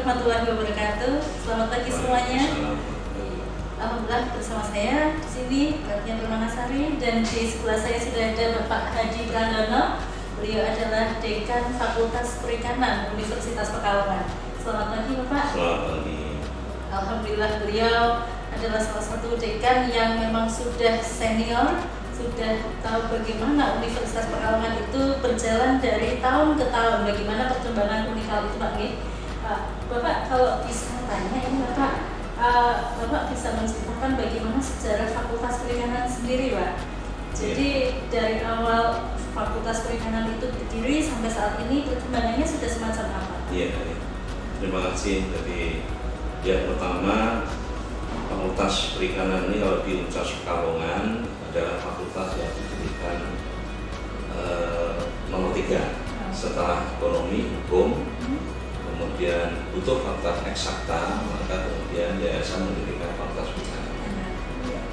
warahmatullahi wabarakatuh. Selamat pagi semuanya. Alhamdulillah bersama saya di sini Ratna Permanasari, dan di sebelah saya sudah ada Bapak Hadi Prandono. Beliau adalah Dekan Fakultas Perikanan Universitas Pekalongan. Selamat pagi Bapak. Selamat pagi. Alhamdulillah beliau adalah salah satu dekan yang memang sudah senior, sudah tahu bagaimana Universitas Pekalongan itu berjalan dari tahun ke tahun, bagaimana perkembangan unikal itu Pak. Bapak kalau bisa tanya ini Bapak bisa menceritakan bagaimana sejarah Fakultas Perikanan sendiri Pak. Jadi dari awal Fakultas Perikanan itu berdiri sampai saat ini perkembangannya sudah semacam apa? Iya, terima kasih. Jadi yang pertama, Fakultas Perikanan ini kalau di Universitas Pekalongan adalah fakultas yang didirikan nomor 3 setelah ekonomi, hukum, kemudian butuh fakultas eksakta, maka kemudian yayasan mendirikan Fakultas Perikanan.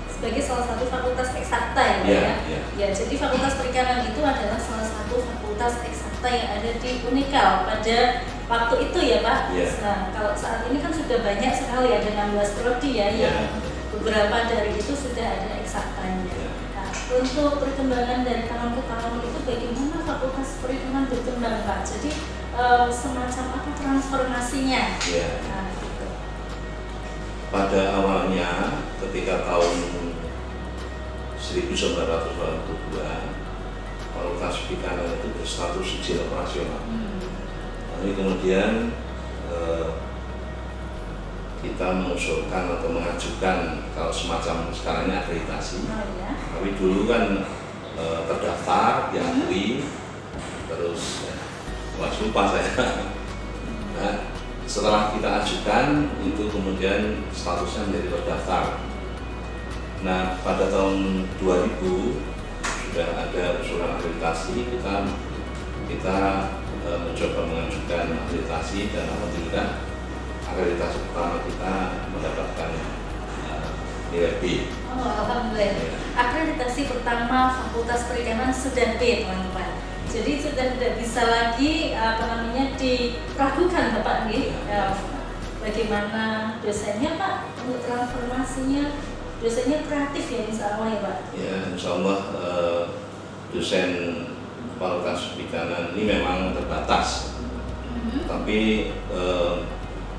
Sebagai salah satu fakultas eksakta ya Pak ya? Ya, jadi Fakultas Perikanan itu adalah salah satu fakultas eksakta yang ada di Unikal pada waktu itu ya Pak. Nah, kalau saat ini kan sudah banyak sekali, ada 16 prodi ya, yang beberapa dari itu sudah ada eksaktanya. Nah, untuk perkembangan dari tahun ke tahun itu bagaimana Fakultas Perikanan berkembang Pak? Jadi semacam apa transformasinya? Nah, gitu. Pada awalnya ketika tahun 1982 Fakultas Perikanan itu berstatus izin operasional. Lalu kemudian kita mengusulkan atau mengajukan kalau semacam sekarang ini akreditasi. Tapi dulu kan terdaftar, diakui, terus lupa saya. Nah, setelah kita ajukan itu kemudian statusnya menjadi terdaftar. Nah, pada tahun 2000 sudah ada usulan akreditasi, kita mencoba mengajukan akreditasi, dan alhamdulillah akreditasi pertama kita mendapatkan nilai B. Oh, alhamdulillah. Akreditasi pertama Fakultas Perikanan sudah B, teman-teman. Jadi sudah tidak bisa lagi diragukan Bapak nih. Bagaimana dosennya Pak untuk transformasinya? Dosennya kreatif ya insya Allah ya Pak? Ya, insya Allah dosen Fakultas Perikanan ini memang terbatas, tapi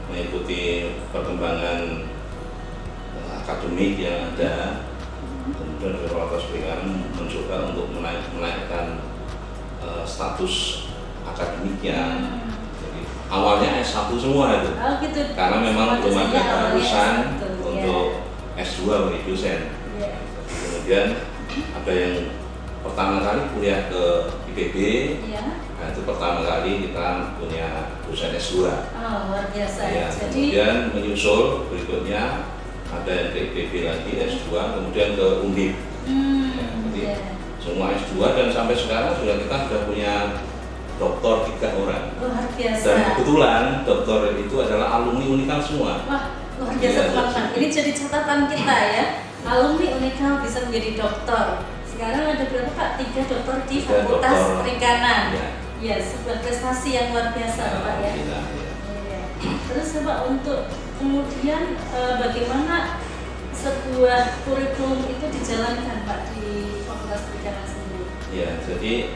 mengikuti perkembangan akademik yang ada, kemudian Fakultas Perikanan mencoba untuk menaikkan status akademiknya. Jadi awalnya S1 semua itu, gitu. Karena memang belum ada keharusan untuk S2 bagi dosen. Kemudian ada yang pertama kali kuliah ke IPB, nah itu pertama kali kita punya dosen S2. Oh, luar biasa. Jadi, kemudian menyusul berikutnya ada yang ke IPB lagi S2, kemudian ke Undip. Jadi semua S2, dan sampai sekarang kita sudah punya doktor 3 orang. Luar biasa. Dan kebetulan doktor itu adalah alumni Unikal semua. Wah, luar biasa teman-teman. Ini jadi catatan kita ya. Alumni Unikal bisa menjadi doktor. Sekarang ada berapa Pak? 3 doktor di Fakultas Perikanan. Ya, sebuah prestasi yang luar biasa Pak ya. Terus Pak, untuk kemudian bagaimana sebuah kurikulum itu dijalankan Pak di Fakultas Perikanan sendiri? Ya, jadi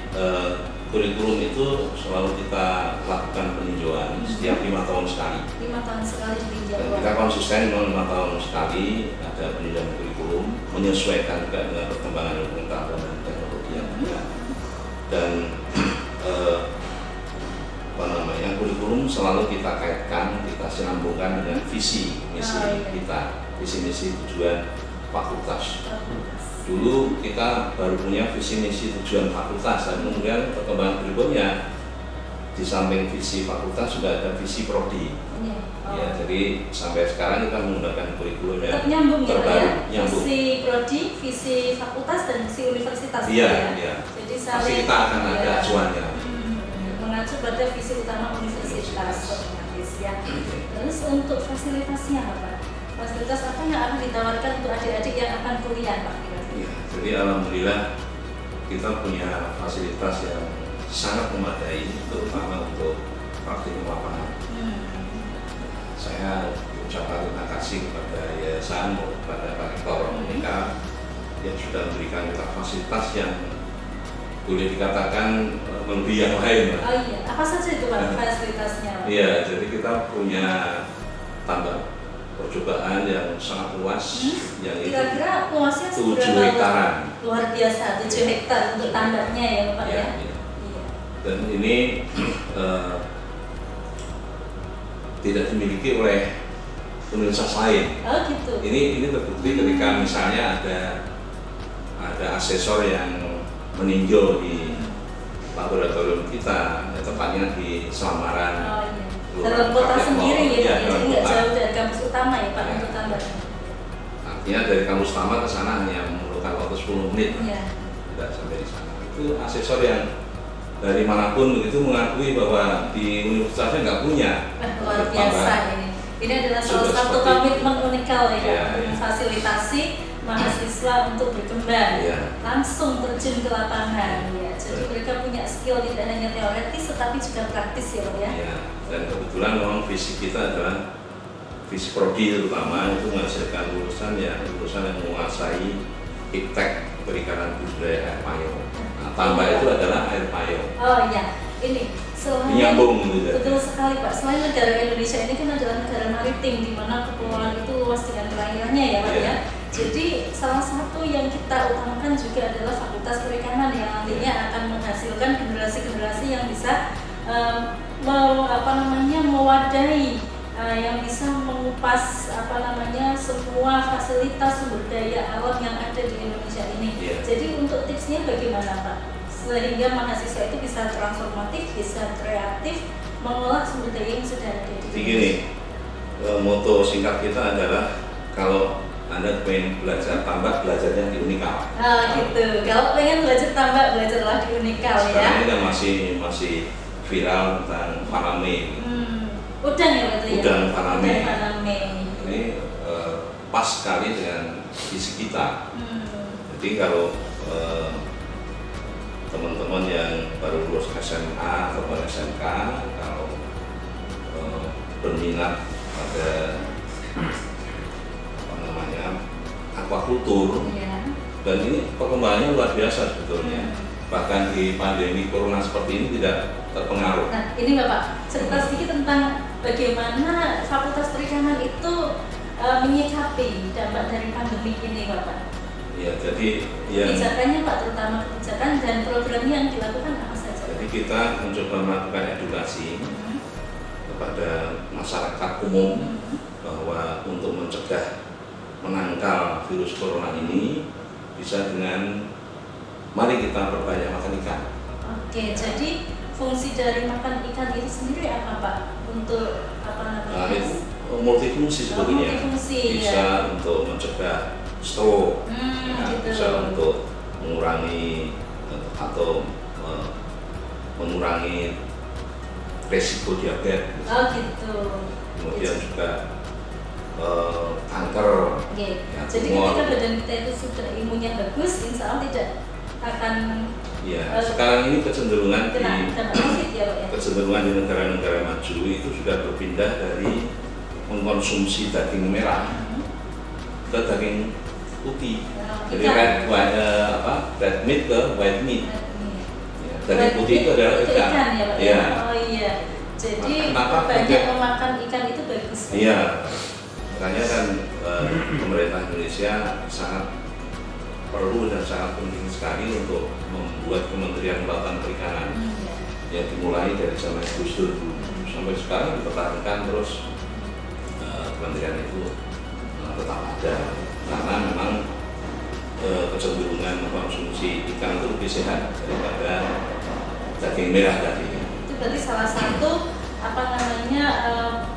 kurikulum itu selalu kita lakukan peninjauan setiap 5 tahun sekali. 5 tahun sekali ditinjau. Kita konsisten 5 tahun sekali ada peninjauan kurikulum, menyesuaikan juga dengan perkembangan pengetahuan dan teknologi yang ada. Dan kurikulum selalu kita kaitkan, kita sinambungkan dengan visi misi kita, visi misi tujuan fakultas. Dulu kita baru punya visi misi tujuan fakultas, dan kemudian perkembangan berikutnya di samping visi fakultas sudah ada visi prodi. Ya, jadi sampai sekarang kita menggunakan kurikulum yang terbaru. Visi prodi, visi fakultas, dan visi universitas. Iya. Jadi pasti kita akan ada acuannya. Mengacu pada visi utama universitas. Terus untuk fasilitasnya apa? Fasilitas apa yang akan ditawarkan untuk adik-adik yang akan kuliah Pak? Ya, jadi alhamdulillah kita punya fasilitas yang sangat memadai, terutama untuk praktikum lapangan. kasih kepada yayasan, kepada Pak Rektor Unika yang sudah memberikan kita fasilitas yang boleh dikatakan melebihi yang lain. Oh iya, apa saja itu Pak fasilitasnya? Iya, jadi kita punya tambak percobaan yang sangat luas, yang kira-kira luasnya 7 hektaran. Luar biasa, 7 hektar untuk tambaknya ya Pak ya. Iya. Dan ini tidak dimiliki oleh universitas lain. Oh gitu. Ini terbukti ketika misalnya ada asesor yang meninjau di laboratorium kita, tepatnya di Selamaran. Oh iya. Dalam kota sendiri ya, jadi nggak jauh dari kampus utama ya Pak ya. untuk tambaknya. Artinya dari kampus utama ke sana hanya memerlukan waktu 10 menit, tidak sampai di sana. Itu asesor yang dari manapun begitu mengakui bahwa di universitasnya nggak punya. Luar biasa ini. Ini adalah salah satu komitmen Unikal ya, memfasilitasi mahasiswa untuk berkembang, langsung terjun ke lapangan. Ya. Jadi mereka punya skill tidak hanya teoretis, tetapi juga praktis ya Pak ya. Dan kebetulan memang visi kita adalah visi prodi terutama itu menghasilkan lulusan yang menguasai iptek perikanan budidaya air payung. Nah, tambak itu adalah air payung. Oh iya, ini selain menyambung gitu. Betul sekali Pak. Selain negara Indonesia ini kan adalah negara maritim di mana kepulauan itu luas dengan perairannya ya Pak ya. Jadi salah satu yang kita utamakan juga adalah Fakultas Perikanan yang nantinya akan menghasilkan generasi-generasi yang bisa mewadahi yang bisa mengupas semua fasilitas sumber daya alam yang ada di Indonesia ini. Jadi untuk tipsnya bagaimana Pak? Sehingga mahasiswa itu bisa transformatif, bisa kreatif, mengolah sumber daya yang sudah ada di Indonesia. Begini, moto singkat kita adalah kalau Anda pengen belajar tambak, belajarnya di Unikal. Oh gitu. Kalau pengen belajar tambak, belajarlah di Unikal ya. Sekarang ini kan masih viral tentang Faname. Udang ya betul ya? Udang Faname. Ini pas sekali dengan visi kita. Jadi kalau teman-teman yang baru lulus SMA atau SMK, kalau berminat pada aquakultur, dan ini perkembangannya luar biasa sebetulnya. Bahkan di pandemi corona seperti ini tidak terpengaruh. Nah, ini Bapak, cerita sedikit tentang bagaimana Fakultas Perikanan itu menyikapi dampak dari pandemi ini Bapak. Ya, jadi kebijakannya Pak, terutama kebijakan dan programnya yang dilakukan apa saja? Jadi kita mencoba melakukan edukasi kepada masyarakat umum bahwa untuk mencegah menangkal virus corona ini bisa dengan mari kita perbanyak makan ikan. Oke, jadi fungsi dari makan ikan itu sendiri apa Pak? Untuk apa namanya? Nah, itu multifungsi sebetulnya. Multifungsi, bisa untuk mencegah stroke, gitu. bisa untuk mengurangi atau mengurangi resiko diabetes. Oh gitu. Kemudian juga kanker. Ya, jadi ketika badan kita itu sudah imunnya bagus, insya Allah tidak akan. Ya, sekarang ini kecenderungan kecenderungan di negara-negara maju itu sudah berpindah dari mengkonsumsi daging merah ke daging putih. Jadi red meat ke white meat. Ya, daging putih itu adalah ikan. Ya, Pak. Ya. Oh iya. Jadi banyak memakan ikan itu bagus. Iya. Makanya kan pemerintah Indonesia sangat perlu dan sangat penting sekali untuk membuat Kementerian Kelautan Perikanan yang dimulai dari zaman Gus Dur sampai sekarang dipertahankan terus. Kementerian itu tetap ada karena memang kecenderungan mengkonsumsi ikan itu lebih sehat daripada daging merah tadi. Itu berarti salah satu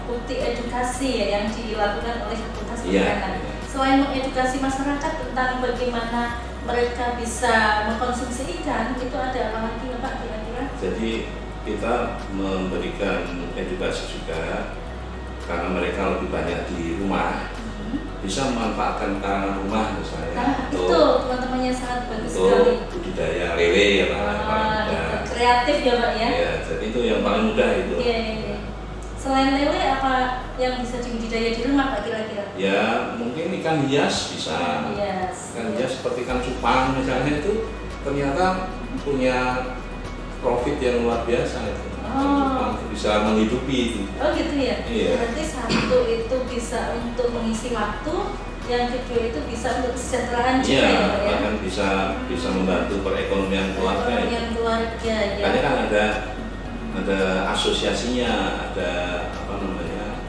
bukti edukasi ya yang dilakukan oleh Fakultas Perikanan. Selain mengedukasi masyarakat tentang bagaimana mereka bisa mengkonsumsi ikan, itu ada apa lagi Pak kira-kira? Jadi kita memberikan edukasi juga karena mereka lebih banyak di rumah, bisa memanfaatkan karangan rumah misalnya. Itu teman-temannya sangat bagus sekali. Budidaya lele ya Pak. Kreatif ya Pak ya? Ya, jadi itu yang paling mudah itu. Iya. Selain lele, apa yang bisa dibudidaya di rumah Pak kira-kira? Ya mungkin ikan hias bisa. Ikan hias seperti ikan cupang misalnya itu ternyata punya profit yang luar biasa itu. Ikan cupang itu bisa menghidupi itu. Oh gitu ya? Iya. Berarti satu itu bisa untuk mengisi waktu, yang kedua itu bisa untuk kesejahteraan juga Iya, ya Pak ya? bahkan bisa membantu perekonomian keluarga. Perekonomian keluarga ya. Karena kan ada asosiasinya, ada apa namanya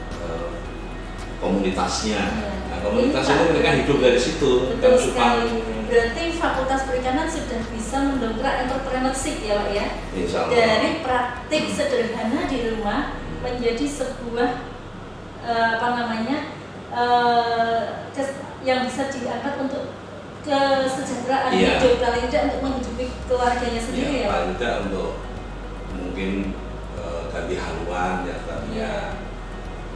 komunitasnya. Nah, komunitas itu mereka hidup dari situ. Betul sekali. Berarti Fakultas Perikanan sudah bisa mendongkrak entrepreneurship ya Pak ya? Insya Allah. Dari praktik sederhana di rumah menjadi sebuah yang bisa diangkat untuk kesejahteraan hidup, paling tidak untuk menghidupi keluarganya sendiri ya. Paling tidak untuk mungkin ganti haluan ya tadinya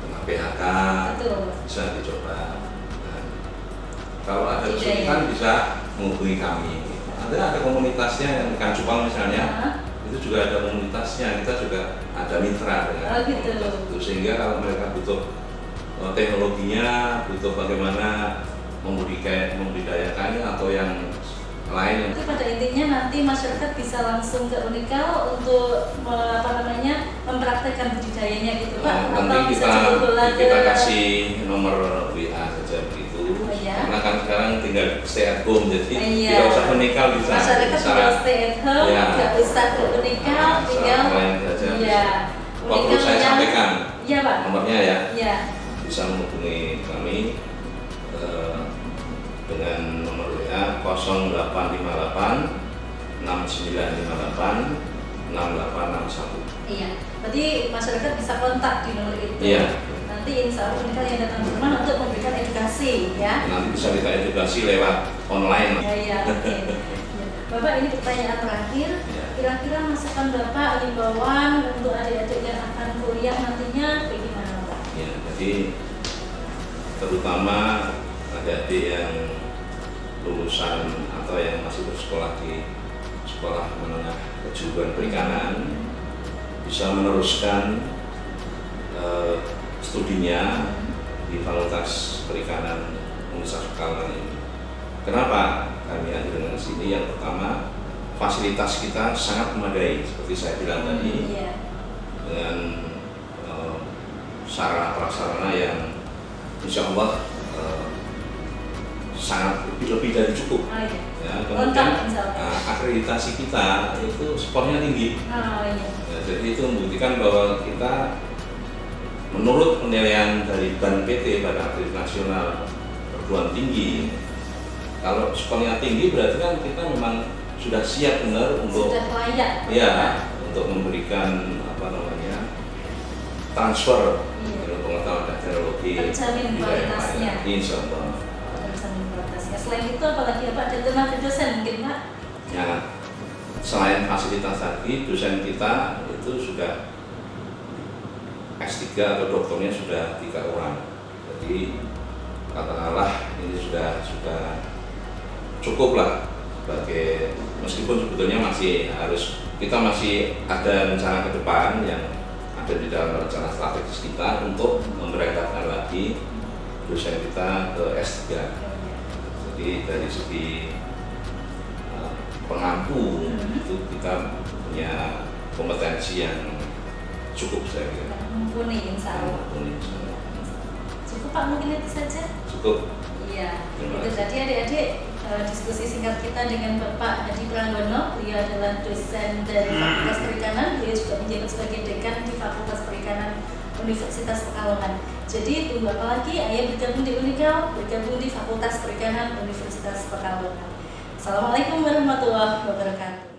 kena PHK. Betul. Bisa dicoba. Nah, kalau ada kesulitan bisa menghubungi kami. Ada komunitasnya yang ikan cupang misalnya. Itu juga ada komunitasnya, kita juga ada mitra dengan komunitas itu, sehingga kalau mereka butuh teknologinya, butuh bagaimana membudidayakannya atau yang lain. Itu pada intinya nanti masyarakat bisa langsung ke Unikal untuk mempraktekkan budidayanya gitu Pak. Nanti kita kasih nomor WA saja begitu. Karena kan sekarang tinggal stay at home, jadi tidak usah Unikal bisa. Masyarakat tinggal stay at home, nggak usah ke Unikal, tinggal Waktu saya sampaikan nomornya ya. Bisa menghubungi kami dengan nomor WA 0858 6958 6861. Iya, berarti masyarakat bisa kontak di nomor itu. Iya. Nanti insya Allah Unikal yang datang ke rumah untuk memberikan edukasi ya. Nanti bisa kita edukasi lewat online. Iya, oke. Bapak, ini pertanyaan terakhir. Kira-kira masukan Bapak, himbauan untuk adik-adik yang akan kuliah nantinya bagaimana Bapak? Ya, jadi terutama adik-adik yang lulusan atau yang masih bersekolah di sekolah menengah kejuruan perikanan bisa meneruskan studinya di Fakultas Perikanan Universitas Pekalongan ini. Kenapa kami hadir dengan sini? Yang pertama, fasilitas kita sangat memadai seperti saya bilang tadi, dengan sarana prasarana yang insya Allah sangat lebih dari cukup. Ya, kemudian akreditasi kita itu skornya tinggi. Ya, jadi itu membuktikan bahwa kita menurut penilaian dari BAN PT, Badan Akreditasi Nasional Perguruan Tinggi, kalau skornya tinggi berarti kan kita memang sudah siap benar untuk sudah layak. Ya, untuk memberikan transfer pengetahuan dan teknologi. Terjamin kualitasnya. Insya Allah. Selain itu apalagi Pak, ada tenaga dosen mungkin Pak? Ya, selain fasilitas tadi, dosen kita itu sudah S3 atau doktornya sudah 3 orang. Jadi katakanlah ini sudah cukup lah sebagai, meskipun sebetulnya kita masih ada rencana ke depan yang ada di dalam rencana strategis kita untuk memberangkatkan lagi dosen kita ke S3. Jadi dari segi pengampu itu kita punya kompetensi yang cukup, saya kira. Mumpuni insya Allah. Cukup Pak, mungkin itu saja. Cukup. Iya. Itu tadi adik-adik diskusi singkat kita dengan Bapak Hadi Pranggono. Beliau adalah dosen dari Fakultas Perikanan. Beliau juga menjabat sebagai dekan di Fakultas Perikanan Universitas Pekalongan. Jadi tunggu apa lagi? Ayo bergabung di Unikal, bergabung di Fakultas Perikanan Universitas Pekalongan. Assalamualaikum warahmatullahi wabarakatuh.